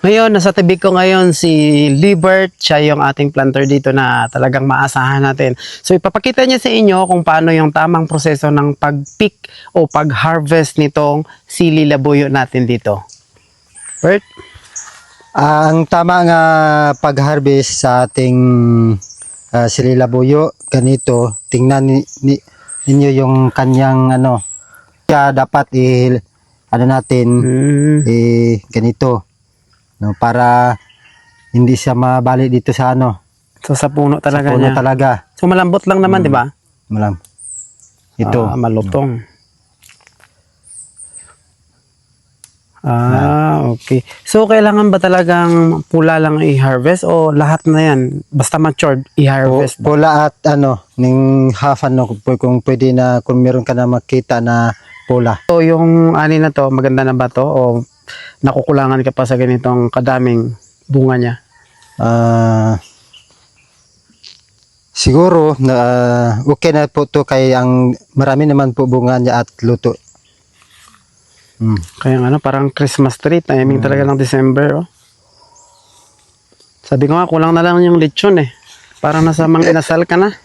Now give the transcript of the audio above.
Ngayon, nasa tabi ko ngayon si Libert. Siya yung ating planter dito na talagang maasahan natin. So, ipapakita niya sa inyo kung paano yung tamang proseso ng pag-pick o pag-harvest nitong sili labuyo natin dito. Bert? Ang tama nga pag-harvest sa ating sili labuyo, ganito, tingnan ninyo yung kanyang kaya dapat natin ganito, no, para hindi siya mabali dito sa So, sa puno talaga sa puno niya. talaga. So, malambot lang naman, di ba? Malam. Ito. Malutong. Okay. So, kailangan ba talagang pula lang i-harvest o lahat na yan? Basta matured, i-harvest ba? Pula at ning half kung pwede na, kung meron ka na makita na pula. So, yung ani na to, maganda na ba to? O nakukulangan ka pa sa ganitong kadaming bunga niya? Siguro na okay na po to, kay ang marami naman po bunga niya at luto. Kaya parang Christmas tree, timing talaga ng December, oh. Sabi ko nga, kulang na lang yung lechon eh. Parang nasa mang inasal ka na.